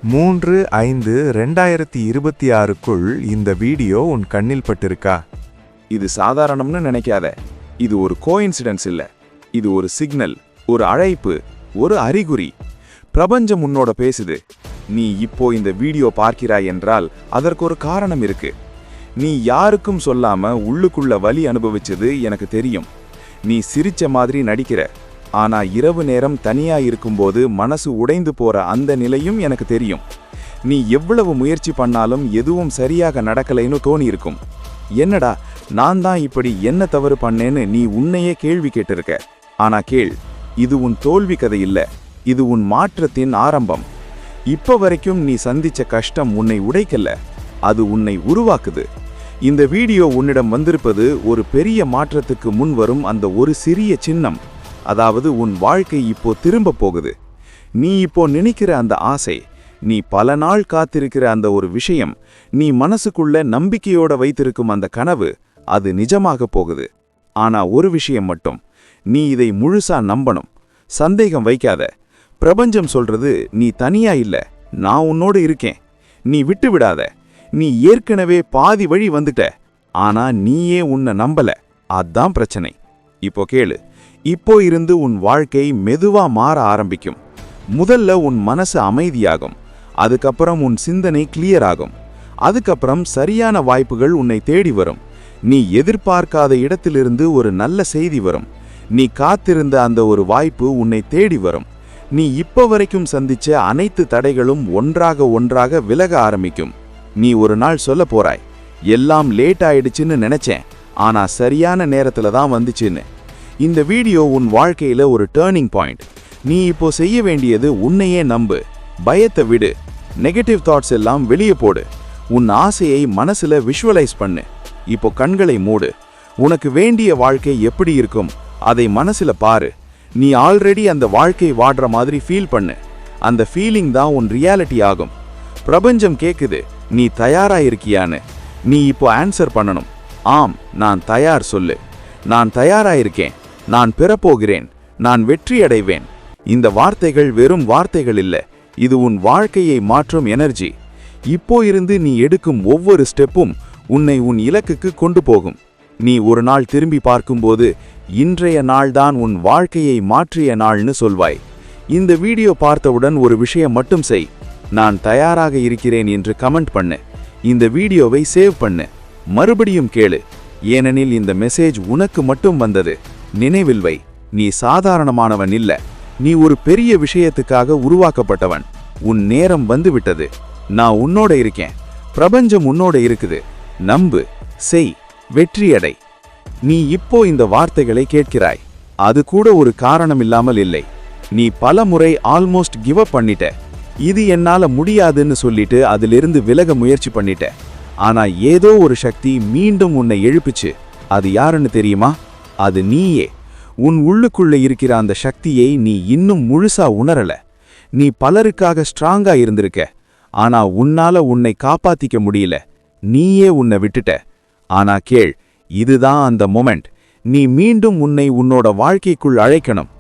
3/5/2026க்குள் இந்த வீடியோ உன் கண்ணில் பட்டிருக்கா? இது சாதாரணம்னு நினைக்காத. இது ஒரு கோஇன்சிடென்ஸ் இல்ல. இது ஒரு சிக்னல், ஒரு அழைப்பு, ஒரு அறிகுறி. பிரபஞ்சம் உன்னோட பேசுது. நீ இப்போ இந்த வீடியோ பார்க்கிறாய் என்றால் அதற்கு ஒரு காரணம் இருக்கு. நீ யாருக்கும் சொல்லாம உள்ளுக்குள்ள வலி அனுபவிச்சது எனக்கு தெரியும். நீ சிரிச்ச மாதிரி நடிக்கிற, ஆனா இரவு நேரம் தனியா இருக்கும்போது மனசு உடைந்து போற அந்த நிலையும் எனக்கு தெரியும். நீ எவ்வளவு முயற்சி பண்ணாலும் எதுவும் சரியாக நடக்கலைன்னு தோணியிருக்கும். என்னடா நான் தான் இப்படி என்ன தவறு பண்ணேன்னு நீ உன்னையே கேள்வி கேட்டிருக்க. ஆனா கேள், இது உன் தோல்வி கதை இல்ல, இது உன் மாற்றத்தின் ஆரம்பம். இப்ப வரைக்கும் நீ சந்திச்ச கஷ்டம் உன்னை உடைக்கல, அது உன்னை உருவாக்குது. இந்த வீடியோ உன்னிடம் வந்திருப்பது ஒரு பெரிய மாற்றத்துக்கு முன் வரும் அந்த ஒரு சிறிய சின்னம். அதாவது உன் வாழ்க்கை இப்போ திரும்ப போகுது. நீ இப்போ நினைக்கிற அந்த ஆசை, நீ பல நாள் காத்திருக்கிற அந்த ஒரு விஷயம், நீ மனசுக்குள்ள நம்பிக்கையோட வைத்திருக்கும் அந்த கனவு, அது நிஜமாக போகுது. ஆனா ஒரு விஷயம் மட்டும், நீ இதை முழுசா நம்பணும். சந்தேகம் வைக்காத. பிரபஞ்சம் சொல்றது நீ தனியா இல்ல, நான் உன்னோடு இருக்கேன். நீ விட்டு விடாத. நீ ஏற்கனவே பாதி வழி வந்துட்ட, ஆனா நீயே உன்னை நம்பல. அதான் பிரச்சனை. இப்போ கேளு, இப்போ இருந்து உன் வாழ்க்கை மெதுவா மாற ஆரம்பிக்கும். முதல்ல உன் மனசு அமைதியாகும், அதுக்கப்புறம் உன் சிந்தனை கிளியர் ஆகும், அதுக்கப்புறம் சரியான வாய்ப்புகள் உன்னை தேடி வரும். நீ எதிர்பார்க்காத இடத்திலிருந்து ஒரு நல்ல செய்தி வரும். நீ காத்திருந்த அந்த ஒரு வாய்ப்பு உன்னை தேடி வரும். நீ இப்போ வரைக்கும் சந்திச்ச அனைத்து தடைகளும் ஒன்றாக விலக ஆரம்பிக்கும். நீ ஒரு நாள் சொல்ல போறாய், எல்லாம் லேட் ஆயிடுச்சுன்னு நினைச்சேன், ஆனா சரியான நேரத்துல தான் வந்துச்சுன்னு. இந்த வீடியோ உன் வாழ்க்கையில ஒரு டேர்னிங் பாயிண்ட். நீ இப்போ செய்ய வேண்டியது உன்னையே நம்பு, பயத்தை விடு, நெகட்டிவ் தாட்ஸ் எல்லாம் வெளியே போடு. உன் ஆசையை மனசுல விஷுவலைஸ் பண்ணு. இப்போ கண்களை மூடு. உனக்கு வேண்டிய வாழ்க்கை எப்படி இருக்கும் அதை மனசுல பாரு. நீ ஆல்ரெடி அந்த வாழ்க்கை வாடுற மாதிரி ஃபீல் பண்ணு. அந்த ஃபீலிங் தான் உன் ரியாலிட்டி ஆகும். பிரபஞ்சம் கேக்குது, நீ தயாரா இருக்கியான்னு. நீ இப்போ ஆன்சர் பண்ணணும். ஆம், நான் தயார் சொல்லு. நான் தயாராயிருக்கேன், நான் பெறப்போகிறேன், நான் வெற்றி அடைவேன். இந்த வார்த்தைகள் வெறும் வார்த்தைகள் இல்ல, இது உன் வாழ்க்கையை மாற்றும் எனர்ஜி. இப்போ இருந்து நீ எடுக்கும் ஒவ்வொரு ஸ்டெப்பும் உன்னை உன் இலக்குக்கு கொண்டு போகும். நீ ஒரு நாள் திரும்பி பார்க்கும்போது இன்றைய நாள்தான் உன் வாழ்க்கையை மாற்றிய நாள்னு சொல்வாய். இந்த வீடியோ பார்த்தவுடன் ஒரு விஷயம் மட்டும் செய். நான் தயாராக இருக்கிறேன் என்று கமெண்ட் பண்ணு. இந்த வீடியோவை சேவ் பண்ணு. மறுபடியும் கேளு, ஏனெனில் இந்த மெசேஜ் உனக்கு மட்டும் வந்தது. நினைவில் வை, நீ சாதாரணமானவன் இல்ல, நீ ஒரு பெரிய விஷயத்துக்காக உருவாக்கப்பட்டவன். உன் நேரம் வந்துவிட்டது. நான் உன்னோட இருக்கேன், பிரபஞ்சம் உன்னோட இருக்குது. நம்பு, செய், வெற்றியடை. நீ இப்போ இந்த வார்த்தைகளை கேட்கிறாய், அது கூட ஒரு காரணம் இல்லாமல் இல்லை. நீ பல முறை ஆல்மோஸ்ட் கிவ் அப் பண்ணிட்ட. இது என்னால முடியாதுன்னு சொல்லிட்டு அதிலிருந்து விலக முயற்சி பண்ணிட்ட. ஆனா ஏதோ ஒரு சக்தி மீண்டும் உன்னை எழுப்பிச்சு. அது யாருன்னு தெரியுமா? அது நீயே. உன் உள்ளுக்குள்ள இருக்கிற அந்த சக்தியை நீ இன்னும் முழுசா உணரல. நீ பலருக்காக ஸ்ட்ராங்கா இருந்திருக்க, ஆனா உன்னால உன்னை காப்பாத்திக்க முடியல. நீயே உன்னை விட்டுட்ட. ஆனா கேள், இதுதான் அந்த மொமெண்ட். நீ மீண்டும் உன்னை உன்னோட வாழ்க்கைக்குள் அழைக்கணும்.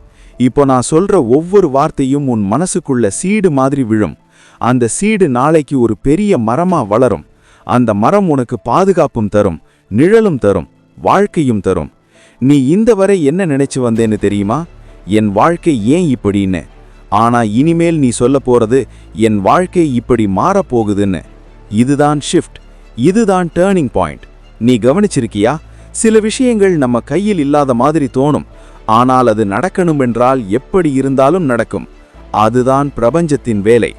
இப்போ நான் சொல்ற ஒவ்வொரு வார்த்தையும் உன் மனசுக்குள்ள சீடு மாதிரி விழும். அந்த சீடு நாளைக்கு ஒரு பெரிய மரமா வளரும். அந்த மரம் உனக்கு பாதுகாப்பும் தரும், நிழலும் தரும், வாழ்க்கையும் தரும். நீ இந்த வரை என்ன நினைச்சு வந்தேன்னு தெரியுமா? என் வாழ்க்கை ஏன் இப்படின்னு. ஆனா இனிமேல் நீ சொல்ல போறது, என் வாழ்க்கை இப்படி மாறப்போகுதுன்னு. இதுதான் ஷிஃப்ட், இதுதான் டேர்னிங் பாயிண்ட். நீ கவனிச்சிருக்கியா? சில விஷயங்கள் நம்ம கையில் இல்லாத மாதிரி தோணும், ஆனால் அது நடக்கணுமென்றால் எப்படி இருந்தாலும் நடக்கும். அதுதான் பிரபஞ்சத்தின் வேலை.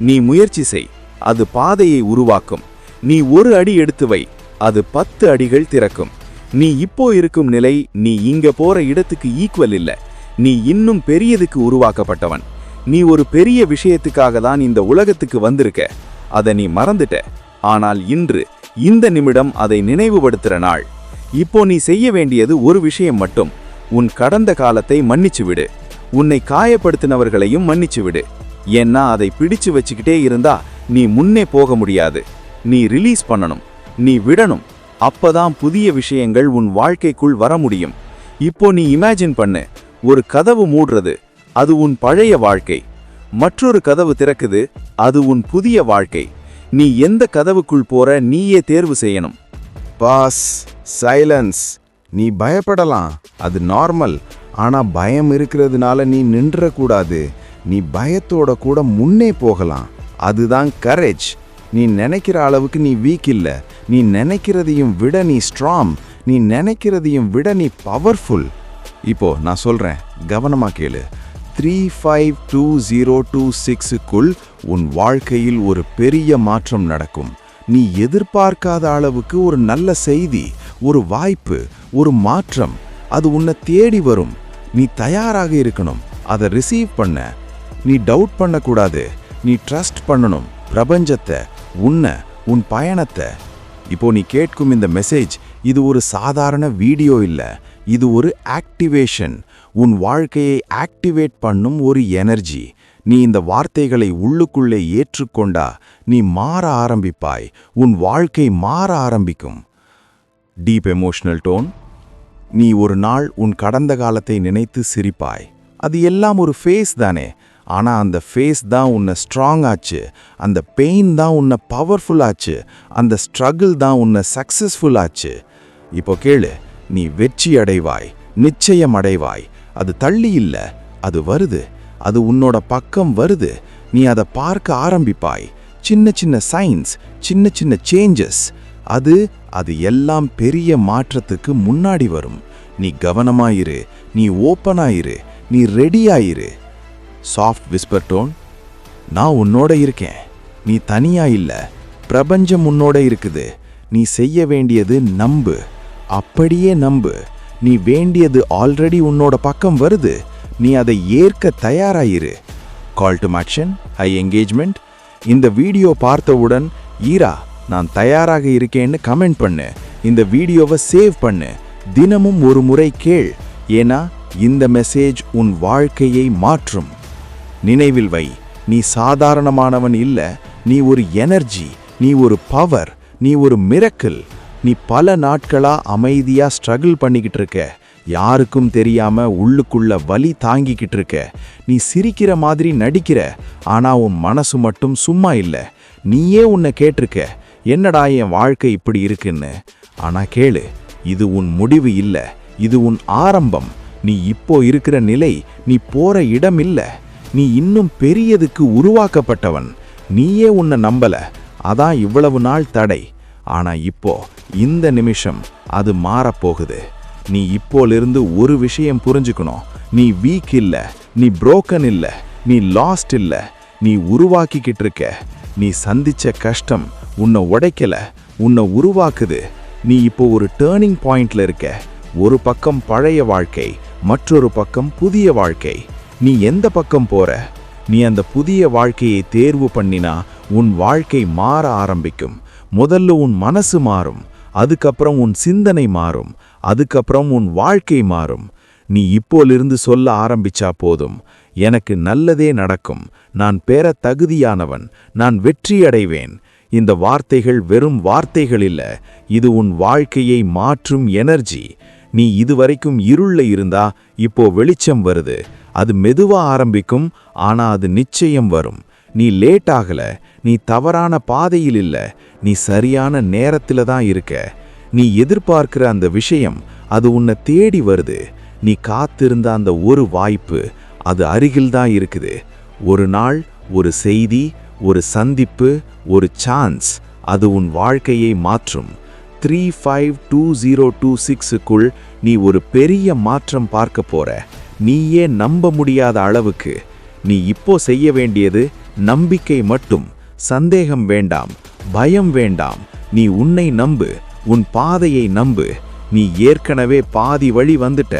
நீ முயற்சி செய், அது பாதையை உருவாக்கும். நீ ஒரு அடி எடுத்து வை, அது 10 அடிகள் திறக்கும். நீ இப்போ இருக்கும் நிலை நீ இங்க போற இடத்துக்கு ஈக்குவல் இல்ல. நீ இன்னும் பெரியதுக்கு உருவாக்கப்பட்டவன். நீ ஒரு பெரிய விஷயத்துக்காக தான் இந்த உலகத்துக்கு வந்திருக்க. அதை நீ மறந்துட்ட. ஆனால் இன்று இந்த நிமிடம் அதை நினைவுபடுத்துற நாள். இப்போ நீ செய்ய வேண்டியது ஒரு விஷயம் மட்டும். உன் கடந்த காலத்தை மன்னிச்சு விடு. உன்னை காயப்படுத்தினவர்களையும் மன்னிச்சு விடு. ஏன்னா அதை பிடிச்சு வச்சுக்கிட்டே இருந்தா நீ முன்னே போக முடியாது. நீ ரிலீஸ் பண்ணணும், நீ விடணும். அப்பதான் புதிய விஷயங்கள் உன் வாழ்க்கைக்குள் வர முடியும். இப்போ நீ இமேஜின் பண்ணு, ஒரு கதவு மூடுறது, அது உன் பழைய வாழ்க்கை. மற்றொரு கதவு திறக்குது, அது உன் புதிய வாழ்க்கை. நீ எந்த கதவுக்குள் போற நீயே தேர்வு செய்யணும். Pause, silence. நீ பயப்படலாம், அது நார்மல். ஆனா பயம் இருக்கிறதுனால நீ நின்றக்கூடாது. நீ பயத்தோட கூட முன்னே போகலாம். அதுதான் கரேஜ். நீ நினைக்கிற அளவுக்கு நீ வீக் இல்ல. நீ நினைக்கிறதையும் விட நீ ஸ்ட்ராங். நீ நினைக்கிறதையும் விட நீ பவர்ஃபுல். இப்போ நான் சொல்றேன், கவனமா கேளு. 352026க்குள் உன் வாழ்க்கையில் ஒரு பெரிய மாற்றம் நடக்கும். நீ எதிர்பார்க்காத அளவுக்கு ஒரு நல்ல செய்தி, ஒரு வாய்ப்பு, ஒரு மாற்றம், அது உன்னை தேடி வரும். நீ தயாராக இருக்கணும் அதை ரிசீவ் பண்ண. நீ டவுட் பண்ணக்கூடாது. நீ ட்ரஸ்ட் பண்ணணும் பிரபஞ்சத்தை, உன்னை, உன் பயணத்தை. இப்போ நீ கேட்கும் இந்த மெசேஜ், இது ஒரு சாதாரண வீடியோ இல்ல. இது ஒரு ஆக்டிவேஷன். உன் வாழ்க்கையை ஆக்டிவேட் பண்ணும் ஒரு எனர்ஜி. நீ இந்த வார்த்தைகளை உள்ளுக்குள்ளே ஏற்றுக்கொண்டா நீ மாற ஆரம்பிப்பாய். உன் வாழ்க்கை மாற ஆரம்பிக்கும். Deep emotional tone. நீ ஒரு நாள் உன் கடந்த காலத்தை நினைத்து சிரிப்பாய். அது எல்லாம் ஒரு ஃபேஸ் தானே. ஆனா அந்த ஃபேஸ் தான் உன்னை ஸ்ட்ராங் ஆச்சு. அந்த பெயின் தான் உன்னை பவர்ஃபுல் ஆச்சு. அந்த ஸ்ட்ரகிள் தான் உன்னை சக்சஸ்ஃபுல் ஆச்சு. இப்போ கேளு, நீ வெற்றி அடைவாய், நிச்சயம் அடைவாய். அது தள்ளி இல்ல, அது வருது. அது உன்னோட பக்கம் வருது. நீ அதை பார்க்க ஆரம்பிப்பாய். சின்ன சின்ன சைன்ஸ், சின்ன சின்ன சேஞ்சஸ். அது எல்லாம் பெரிய மாற்றத்துக்கு முன்னாடி வரும். நீ கவனமாயிரு, நீ ஓப்பனாயிரு, நீ ரெடியாயிரு. Soft whisper tone. நான் உன்னோட இருக்கேன். நீ தனியா இல்ல. பிரபஞ்சம் உன்னோட இருக்குது. நீ செய்ய வேண்டியது நம்பு. அப்படியே நம்பு. நீ வேண்டியது ஆல்ரெடி உன்னோட பக்கம் வருது. நீ அதை ஏற்க தயாராயிரு. Call to action, high engagement. இந்த வீடியோ பார்த்தவுடன் ஈரா நான் தயாராக இருக்கேன்னு கமெண்ட் பண்ணு. இந்த வீடியோவை சேவ் பண்ணு. தினமும் ஒரு முறை கேள். ஏன்னா இந்த மெசேஜ் உன் வாழ்க்கையை மாற்றும். நினைவில் வை, நீ சாதாரணமானவன் இல்ல. நீ ஒரு எனர்ஜி, நீ ஒரு பவர், நீ ஒரு மிரக்கிள். நீ பல நாட்களா அமைதியா ஸ்ட்ரகிள் பண்ணிக்கிட்டு இருக்க. யாருக்கும் தெரியாம உள்ளுக்குள்ள வலி தாங்கிக்கிட்டு இருக்க. நீ சிரிக்கிற மாதிரி நடிக்கிற. ஆனா உன் மனசு மட்டும் சும்மா இல்ல. நீயே உன்னை கேட்டிருக்க, என்னடா என் வாழ்க்கை இப்படி இருக்குன்னு. ஆனா கேளு, இது உன் முடிவு இல்ல, இது உன் ஆரம்பம். நீ இப்போ இருக்கிற நிலை நீ போற இடம் இல்ல. நீ இன்னும் பெரியதுக்கு உருவாக்கப்பட்டவன். நீயே உன்னை நம்பல, அதான் இவ்வளவு நாள் தடை. ஆனா இப்போ இந்த நிமிஷம் அது மாறப்போகுது. நீ இப்போலிருந்து ஒரு விஷயம் புரிஞ்சுக்கணும். நீ வீக் இல்ல, நீ புரோக்கன் இல்ல, நீ லாஸ்ட் இல்ல. நீ உருவாக்கிக்கிட்டு இருக்க. நீ சந்திச்ச கஷ்டம் உன்னை உடைக்கல, உன்னை உருவாக்குது. நீ இப்போ ஒரு டேர்னிங் பாயிண்ட்ல இருக்க. ஒரு பக்கம் பழைய வாழ்க்கை, மற்றொரு பக்கம் புதிய வாழ்க்கை. நீ எந்த பக்கம் போற? நீ அந்த புதிய வாழ்க்கையை தேர்வு பண்ணினா உன் வாழ்க்கை மாற ஆரம்பிக்கும். முதல்ல உன் மனசு மாறும், அதுக்கப்புறம் உன் சிந்தனை மாறும், அதுக்கப்புறம் உன் வாழ்க்கை மாறும். நீ இப்போலிருந்து சொல்ல ஆரம்பிச்சா போதும், எனக்கு நல்லதே நடக்கும், நான் பெற தகுதியானவன், நான் வெற்றி அடைவேன். இந்த வார்த்தைகள் வெறும் வார்த்தைகள் இல்ல, இது உன் வாழ்க்கையை மாற்றும் எனர்ஜி. நீ இதுவரைக்கும் இருள்ல இருந்தா இப்போ வெளிச்சம் வருது. அது மெதுவா ஆரம்பிக்கும், ஆனா அது நிச்சயம் வரும். நீ லேட் ஆகல, நீ தவறான பாதையில் இல்ல, நீ சரியான நேரத்துல தான் இருக்க. நீ எதிர்பார்க்கிற அந்த விஷயம் அது உன்னை தேடி வருது. நீ காத்திருந்த அந்த ஒரு வாய்ப்பு அது அருகில்தான் இருக்குது. ஒரு நாள், ஒரு செய்தி, ஒரு சந்திப்பு, ஒரு சான்ஸ், அது உன் வாழ்க்கையை மாற்றும். 352026க்குள் நீ ஒரு பெரிய மாற்றம் பார்க்க போற. நீயே நம்ப முடியாத அளவுக்கு. நீ இப்போ செய்ய வேண்டியது நம்பிக்கை மட்டும். சந்தேகம் வேண்டாம், பயம் வேண்டாம். நீ உன்னை நம்பு, உன் பாதையை நம்பு. நீ ஏற்கனவே பாதி வழி வந்துட்ட.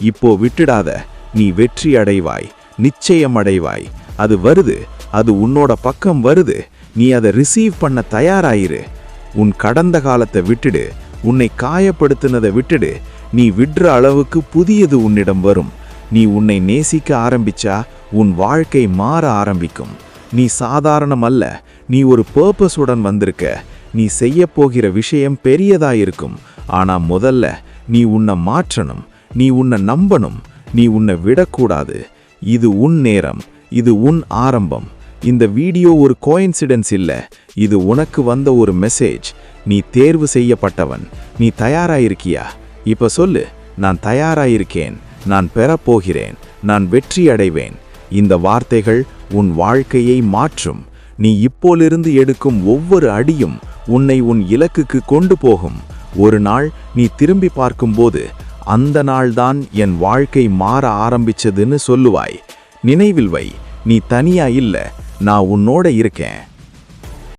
இப்போ விட்டுடாத. நீ வெற்றி அடைவாய், நிச்சயம் அடைவாய். அது வருது, அது உன்னோட பக்கம் வருது. நீ அதை ரிசீவ் பண்ண தயாராயிரு. உன் கடந்த காலத்தை விட்டுடு, உன்னை காயப்படுத்தினதை விட்டுடு. நீ விடுற அளவுக்கு புதியது உன்னிடம் வரும். நீ உன்னை நேசிக்க ஆரம்பிச்சா உன் வாழ்க்கை மாற ஆரம்பிக்கும். நீ சாதாரணம் அல்ல, நீ ஒரு பர்பஸுடன் வந்திருக்க. நீ செய்ய போகிற விஷயம் பெரியதாயிருக்கும். ஆனா முதல்ல நீ உன்னை மாற்றணும், நீ உன்னை நம்பணும், நீ உன்னை விடக்கூடாது. இது உன் நேரம், இது உன் ஆரம்பம். இந்த வீடியோ ஒரு கோயின்சிடென்ஸ் இல்ல, இது உனக்கு வந்த ஒரு மெசேஜ். நீ தேர்வு செய்யப்பட்டவன். நீ தயாராயிருக்கியா? இப்ப சொல்லு, நான் தயாராயிருக்கேன், நான் பெறப்போகிறேன், நான் வெற்றி அடைவேன். இந்த வார்த்தைகள் உன் வாழ்க்கையை மாற்றும். நீ இப்போலிருந்து எடுக்கும் ஒவ்வொரு அடியும் உன்னை உன் இலக்குக்கு கொண்டு போகும். ஒரு நாள் நீ திரும்பி பார்க்கும்போது, அந்த நாள்தான் என் வாழ்க்கை மாற ஆரம்பிச்சதுன்னு சொல்லுவாய். நினைவில் வை, நீ தனியா இல்ல, நான் உன்னோட இருக்கேன்.